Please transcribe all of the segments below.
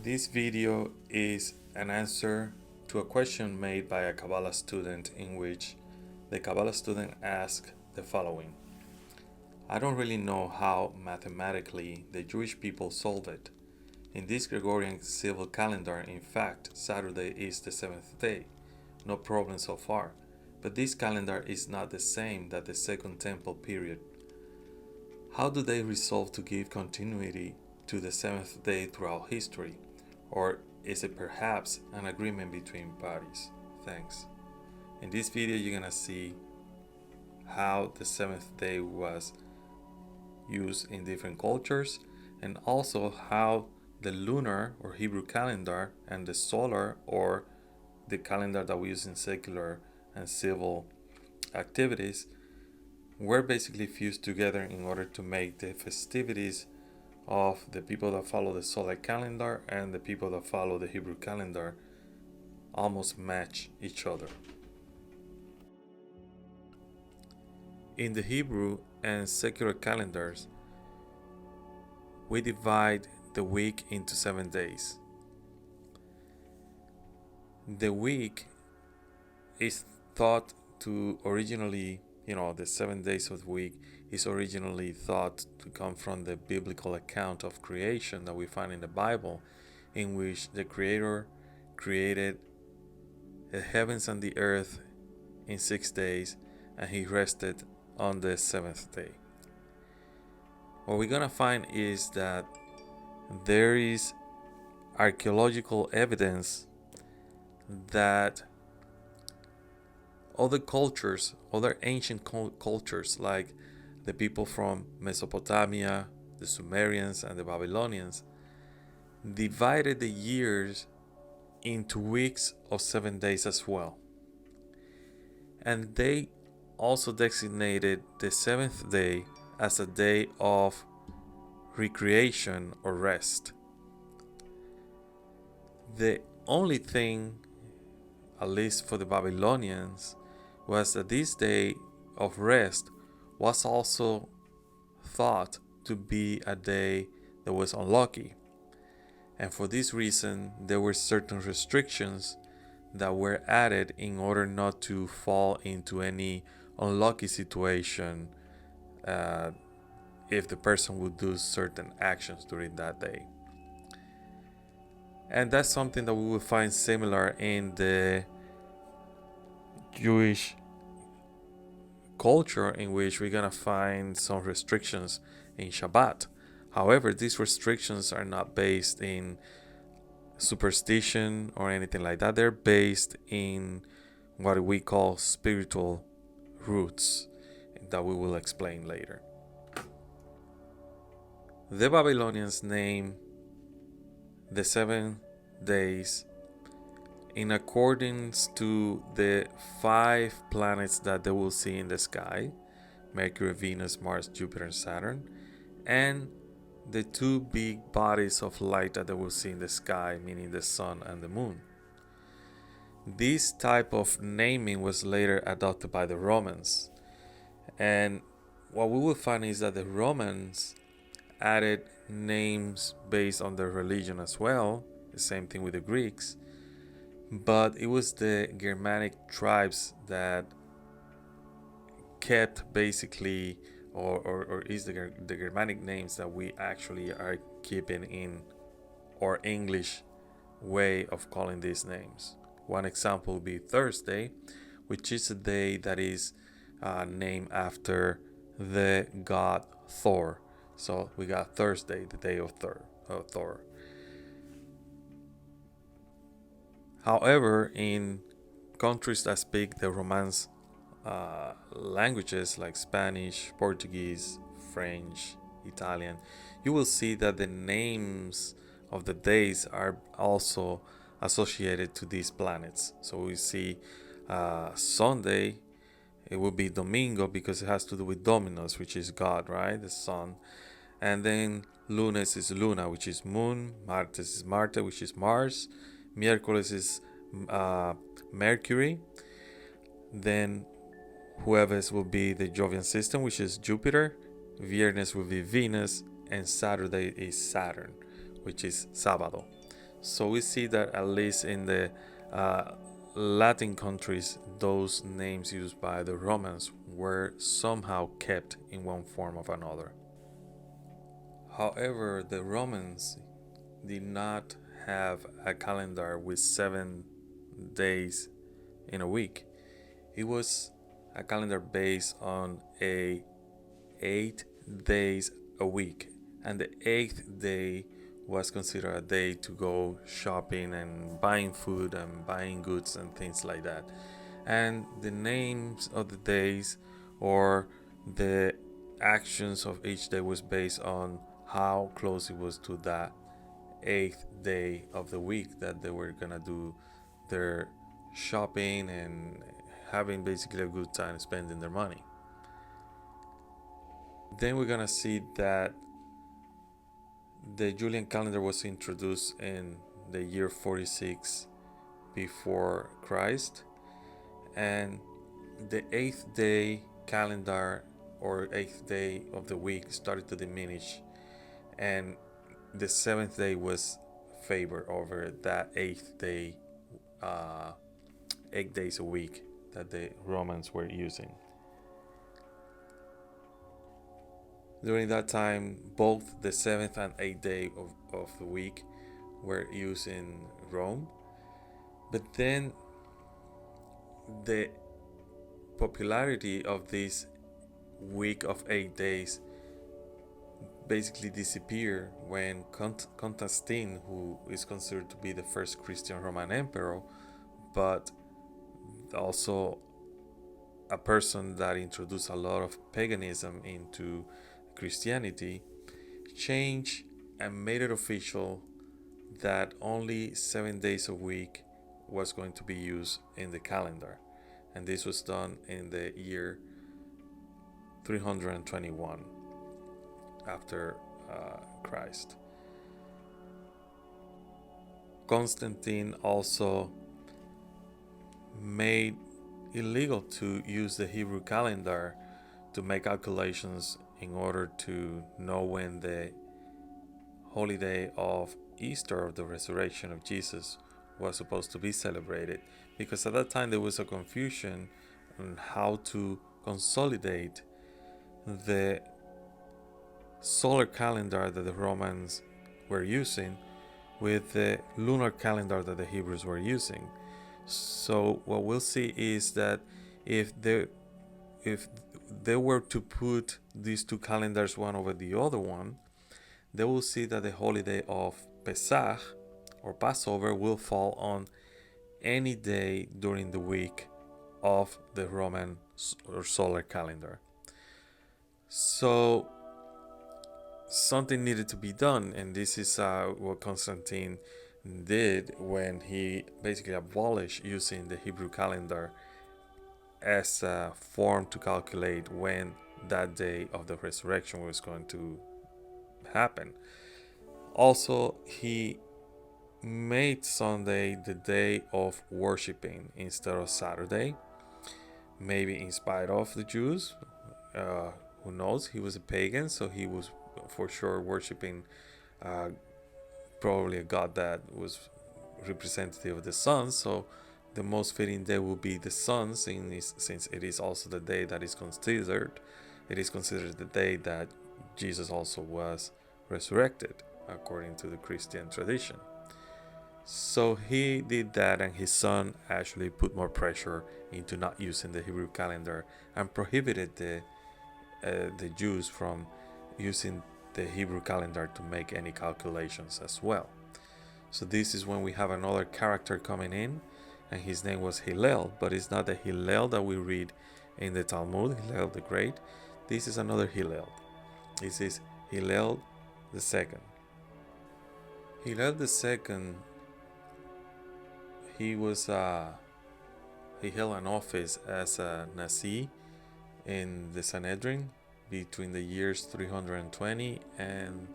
This video is an answer to a question made by a Kabbalah student in which the Kabbalah student asked the following. I don't really know how mathematically the Jewish people solve it. In this Gregorian civil calendar, in fact, Saturday is the seventh day. No problem so far. But this calendar is not the same that the Second Temple period. How do they resolve to give continuity to the seventh day throughout history? Or is it perhaps an agreement between parties? Thanks. In this video, you're gonna see how the seventh day was used in different cultures, and also how the lunar or Hebrew calendar and the solar or the calendar that we use in secular and civil activities were basically fused together in order to make the festivities of the people that follow the solar calendar and the people that follow the Hebrew calendar almost match each other. In the Hebrew and secular calendars, we divide the week into 7 days. The week is thought to originally, the 7 days of the week is originally thought to come from the biblical account of creation that we find in the Bible, in which the Creator created the heavens and the earth in 6 days, and He rested on the seventh day. What we're gonna find is that there is archaeological evidence that other ancient cultures like the people from Mesopotamia, the Sumerians, and the Babylonians divided the years into weeks of 7 days as well. And they also designated the seventh day as a day of recreation or rest. The only thing, at least for the Babylonians, was that this day of rest was also thought to be a day that was unlucky. And for this reason, there were certain restrictions that were added in order not to fall into any unlucky situation if the person would do certain actions during that day. And that's something that we will find similar in the Jewish culture, in which we're gonna find some restrictions in Shabbat. However, these restrictions are not based in superstition or anything like that. They're based in what we call spiritual roots that we will explain later. The Babylonians name the 7 days in accordance to the 5 planets that they will see in the sky: Mercury, Venus, Mars, Jupiter, and Saturn, and the 2 big bodies of light that they will see in the sky, meaning the sun and the moon. This type of naming was later adopted by the Romans, and what we will find is that the Romans added names based on their religion as well, the same thing with the Greeks, but it was the Germanic tribes that kept basically or is the Germanic names that we actually are keeping in our English way of calling these names. One example would be Thursday, which is a day that is named after the god Thor. So we got Thursday, the day of Thor. However, in countries that speak the Romance languages like Spanish, Portuguese, French, Italian, you will see that the names of the days are also associated to these planets. So we see Sunday, it will be Domingo because it has to do with Dominus, which is God, right? The sun. And then Lunes is Luna, which is moon. Martes is Marte, which is Mars. Miércoles is Mercury. Then Jueves will be the Jovian system, which is Jupiter. Viernes will be Venus. And Saturday is Saturn, which is Sábado. So we see that at least in the uh, Latin countries, those names used by the Romans were somehow kept in one form or another. However, the Romans did not have a calendar with 7 days in a week. It was a calendar based on a 8 days a week, and the eighth day was considered a day to go shopping and buying food and buying goods and things like that. And the names of the days or the actions of each day was based on how close it was to that eighth day of the week that they were gonna do their shopping and having basically a good time spending their money. Then we're gonna see that the Julian calendar was introduced in the year 46 before Christ, and the eighth day calendar or eighth day of the week started to diminish, and the seventh day was favored over that eighth day, uh, 8 days a week that the Romans were using. During that time, both the seventh and eighth day of the week were used in Rome, but then the popularity of this week of 8 days basically disappeared when Constantine, who is considered to be the first Christian Roman emperor, but also a person that introduced a lot of paganism into Christianity, changed and made it official that only 7 days a week was going to be used in the calendar. And this was done in the year 321 after Christ. Constantine also made illegal to use the Hebrew calendar to make calculations in order to know when the holiday of Easter, of the resurrection of Jesus, was supposed to be celebrated, because at that time there was a confusion on how to consolidate the solar calendar that the Romans were using with the lunar calendar that the Hebrews were using. So what we'll see is that if they were to put these two calendars one over the other one, they will see that the holiday of Pesach or Passover will fall on any day during the week of the Roman or solar calendar. So something needed to be done, and this is what Constantine did when he basically abolished using the Hebrew calendar as a form to calculate when that day of the resurrection was going to happen. Also, he made Sunday the day of worshiping instead of Saturday, maybe in spite of the Jews. Who knows? He was a pagan, so he was for sure worshiping probably a god that was representative of the sun. So the most fitting day will be the sun, since it is also the day that is considered. It is considered the day that Jesus also was resurrected, according to the Christian tradition. So he did that, and his son actually put more pressure into not using the Hebrew calendar and prohibited the Jews from using the Hebrew calendar to make any calculations as well. So this is when we have another character coming in, and his name was Hillel, but it's not the Hillel that we read in the Talmud, Hillel the Great. This is another Hillel. This is Hillel the Second. Hillel the Second, he held an office as a Nasi in the Sanhedrin between the years 320 and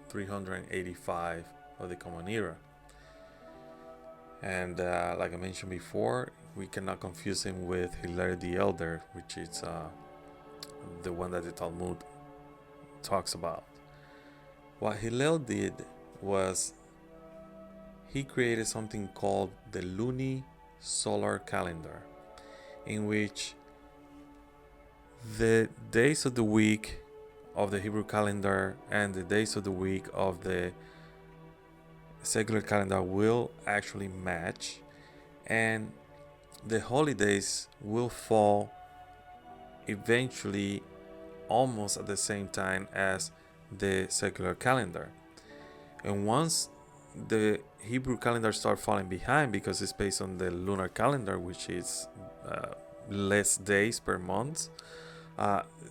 385 of the Common Era. And like I mentioned before, we cannot confuse him with Hillel the Elder, which is the one that the Talmud talks about. What Hillel did was he created something called the Looney solar calendar, in which the days of the week of the Hebrew calendar and the days of the week of the secular calendar will actually match, and the holidays will fall eventually almost at the same time as the secular calendar. And once the Hebrew calendar starts falling behind, because it's based on the lunar calendar, which is less days per month,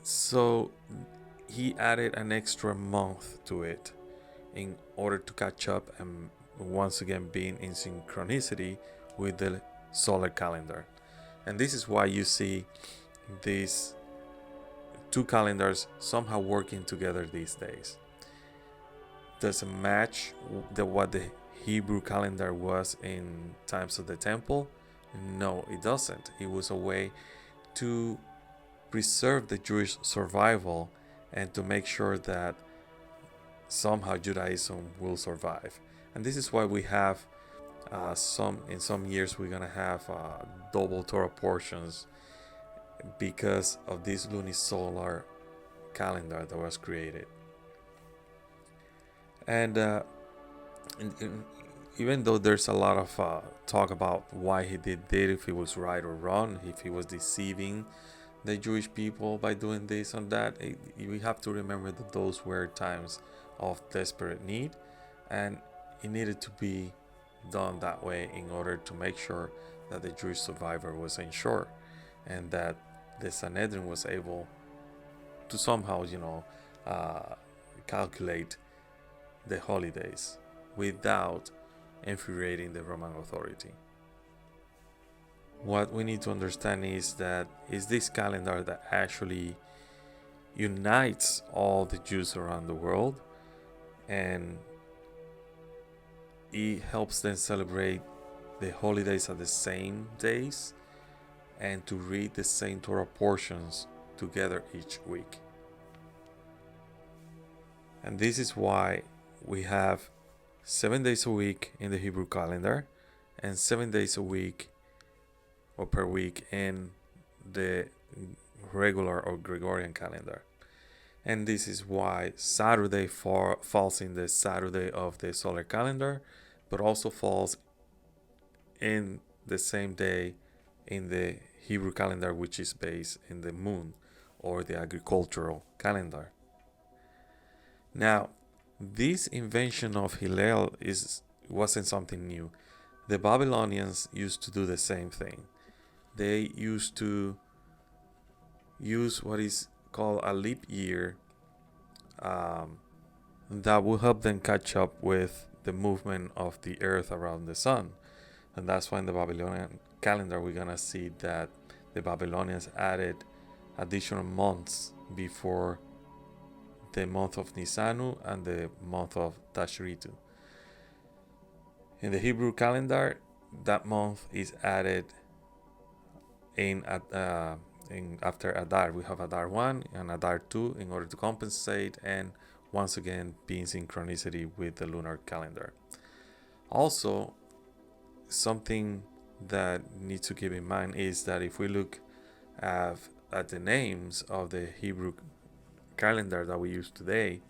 so he added an extra month to it in order to catch up and once again being in synchronicity with the solar calendar. And this is why you see these two calendars somehow working together these days. Does it match what the Hebrew calendar was in times of the temple? No, it doesn't. It was a way to preserve the Jewish survival and to make sure that somehow Judaism will survive. And this is why we have in some years we're gonna have double Torah portions because of this lunisolar calendar that was created. And even though there's a lot of talk about why he did it, if he was right or wrong, if he was deceiving the Jewish people by doing this and that, we have to remember that those were times of desperate need, and it needed to be done that way in order to make sure that the Jewish survivor was ensured, and that the Sanhedrin was able to somehow, calculate the holidays without infuriating the Roman authority. What we need to understand is that is this calendar that actually unites all the Jews around the world, and it helps them celebrate the holidays at the same days and to read the same Torah portions together each week. And this is why we have 7 days a week in the Hebrew calendar and 7 days a week or per week in the regular or Gregorian calendar. And this is why Saturday falls in the Saturday of the solar calendar, but also falls in the same day in the Hebrew calendar, which is based in the moon or the agricultural calendar. Now, this invention of Hillel wasn't something new. The Babylonians used to do the same thing. They used to use what is called a leap year that will help them catch up with the movement of the earth around the sun. And that's why in the Babylonian calendar we're gonna see that the Babylonians added additional months before the month of Nisanu and the month of Tashritu. In the Hebrew calendar, that month is added in after Adar. We have Adar 1 and Adar 2 in order to compensate and once again be in synchronicity with the lunar calendar. Also, something that needs to keep in mind is that if we look at the names of the Hebrew calendar that we use today,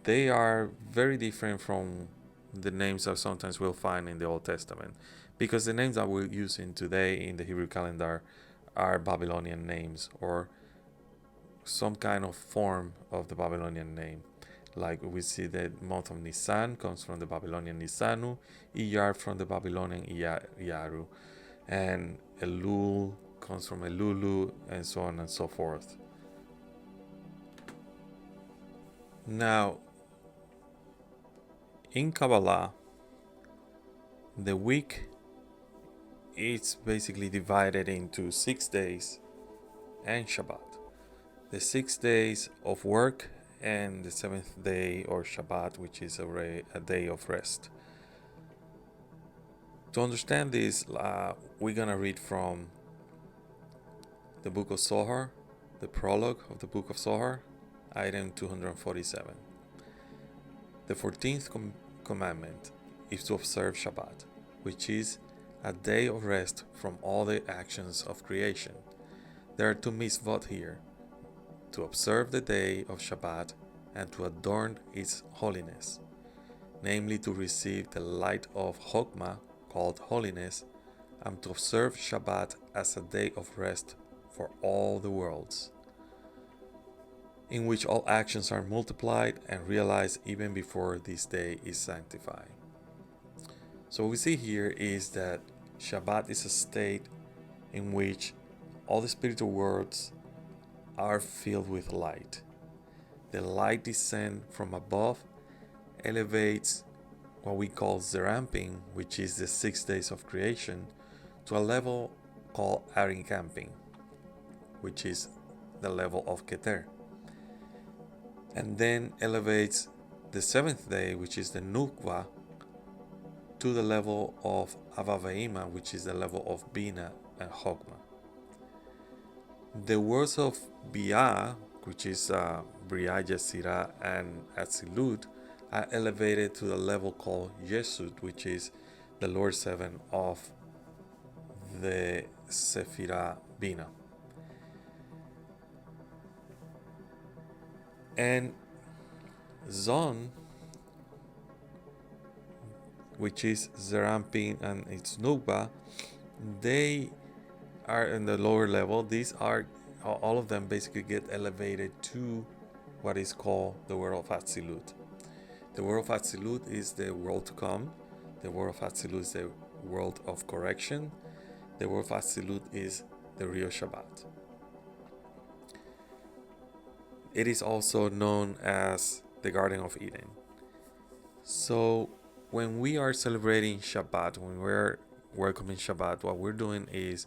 they are very different from the names that sometimes we'll find in the Old Testament, because the names that we're using today in the Hebrew calendar are Babylonian names or some kind of form of the Babylonian name. Like we see the month of Nisan comes from the Babylonian Nisanu, Iyar from the Babylonian Iyaru, and Elul comes from Elulu, and so on and so forth. Now, in Kabbalah, the week is basically divided into 6 days and Shabbat. The 6 days of work and the 7th day or Shabbat, which is a day of rest. To understand this, we're gonna read from the book of Zohar, the prologue of the book of Zohar, item 247. The 14th commandment. is to observe Shabbat, which is a day of rest from all the actions of creation. There are two mitzvot here: to observe the day of Shabbat and to adorn its holiness, namely to receive the light of Chokmah, called holiness, and to observe Shabbat as a day of rest for all the worlds, in which all actions are multiplied and realized even before this day is sanctified. So what we see here is that Shabbat is a state in which all the spiritual worlds are filled with light. The light descends from above, elevates what we call Zeramping, which is the 6 days of creation, to a level called Aricamping, which is the level of Keter, and then elevates the 7th day, which is the Nukva, to the level of Avaveima, which is the level of Bina and Chokmah. The words of Bia, which is Bria, Yetzirah, and Atzilut, are elevated to the level called Yesud, which is the Lord 7 of the Sephirah Bina. And Zon, which is Zerampin and its Nukba, they are in the lower level. These are, all of them basically get elevated to what is called the world of Atzilut. The world of Atzilut is the world to come. The world of Atzilut is the world of correction. The world of Atzilut is the real Shabbat. It is also known as the Garden of Eden. So when we are celebrating Shabbat, when we're welcoming Shabbat, what we're doing is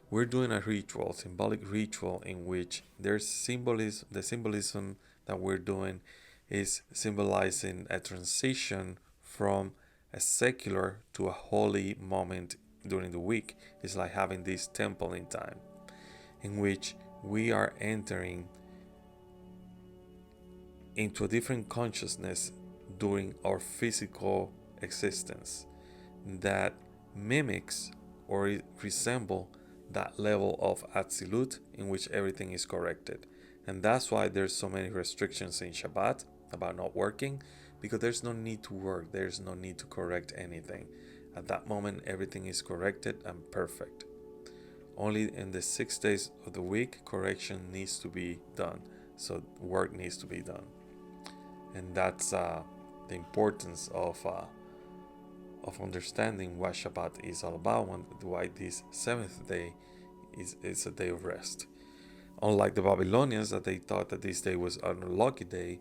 we're doing a ritual, symbolic ritual, in which there's symbolism. The symbolism that we're doing is symbolizing a transition from a secular to a holy moment during the week. It's like having this temple in time, in which we are entering into a different consciousness during our physical existence that mimics or resemble that level of Atzilut in which everything is corrected. And that's why there's so many restrictions in Shabbat about not working, because there's no need to work, there's no need to correct anything. At that moment, everything is corrected and perfect. Only in the 6 days of the week, correction needs to be done. So work needs to be done. And that's the importance of understanding what Shabbat is all about, why this 7th day is a day of rest. Unlike the Babylonians, that they thought that this day was an unlucky day,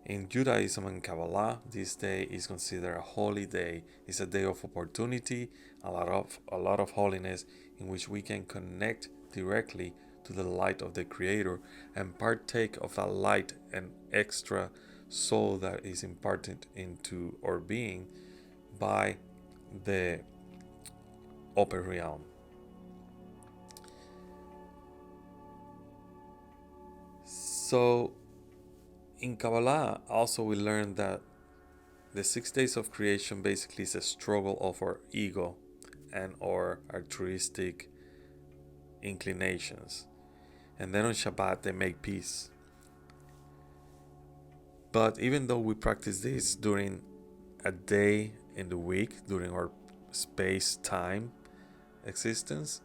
in Judaism and Kabbalah, this day is considered a holy day. It's a day of opportunity, a lot of holiness, in which we can connect directly to the light of the Creator and partake of that light and extra soul that is imparted into our being by the upper realm. So in Kabbalah also we learn that the 6 days of creation basically is a struggle of our ego and our altruistic inclinations, and then on Shabbat they make peace. But even though we practice this during a day in the week, during our space-time existence,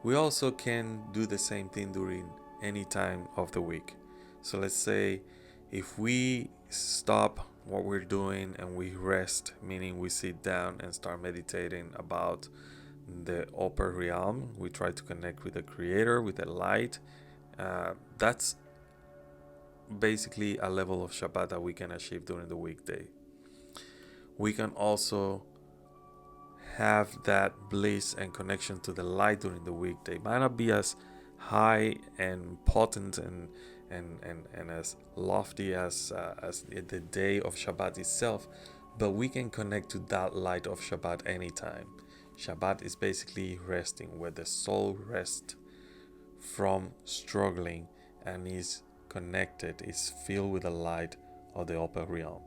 we also can do the same thing during any time of the week. So let's say if we stop what we're doing and we rest, meaning we sit down and start meditating about the upper realm, we try to connect with the Creator, with the light. That's basically a level of Shabbat that we can achieve during the weekday. We can also have that bliss and connection to the light during the weekday. Might not be as high and potent and as lofty as the day of Shabbat itself, but we can connect to that light of Shabbat anytime. Shabbat is basically resting, where the soul rests from struggling and is connected, is filled with the light of the upper realm.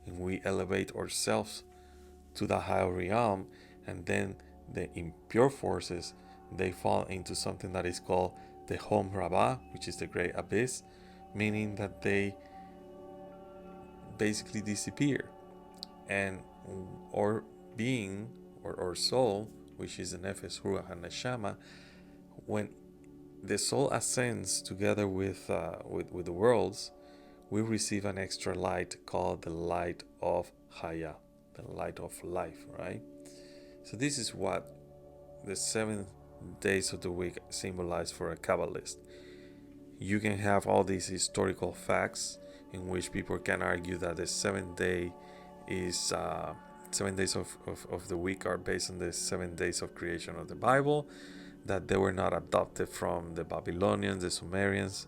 And we elevate ourselves to the higher realm, and then the impure forces, they fall into something that is called the Hom Rabbah, which is the great abyss, meaning that they basically disappear. And our being, or our soul, which is the Nefesh, Ruach, and Neshama, when the soul ascends together with the worlds, we receive an extra light called the light of Haya, the light of life, right? So this is what the 7 days of the week symbolize for a Kabbalist. You can have all these historical facts in which people can argue that the 7 day is 7 days of the week are based on the 7 days of creation of the Bible, that they were not adopted from the Babylonians, the Sumerians.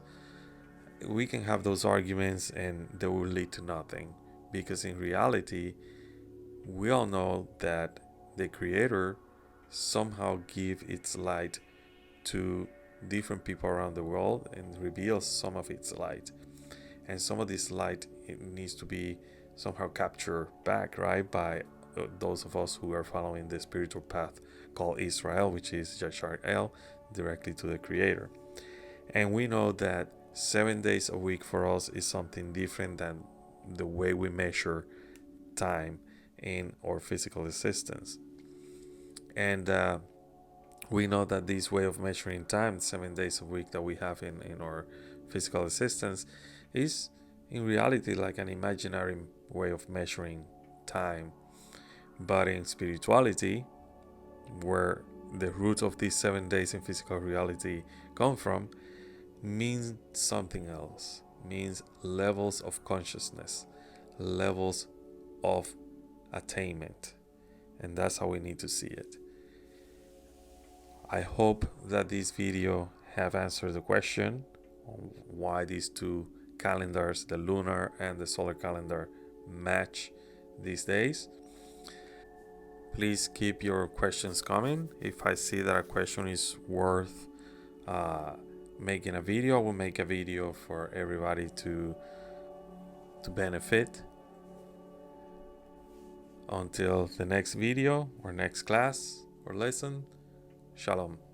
We can have those arguments and they will lead to nothing, because in reality we all know that the Creator somehow give its light to different people around the world and reveals some of its light, and some of this light, it needs to be somehow captured back, right, by those of us who are following the spiritual path called Israel, which is Yashar El, directly to the Creator. And we know that 7 days a week for us is something different than the way we measure time in our physical existence. And we know that this way of measuring time, 7 days a week that we have in our physical existence, is in reality like an imaginary way of measuring time. But in spirituality, where the root of these 7 days in physical reality come from, means something else, means levels of consciousness, levels of attainment. And that's how we need to see it. I hope that this video have answered the question on why these two calendars, the lunar and the solar calendar, match these days. Please keep your questions coming. If I see that a question is worth making a video, I will make a video for everybody to benefit. Until the next video or next class or lesson, Shalom.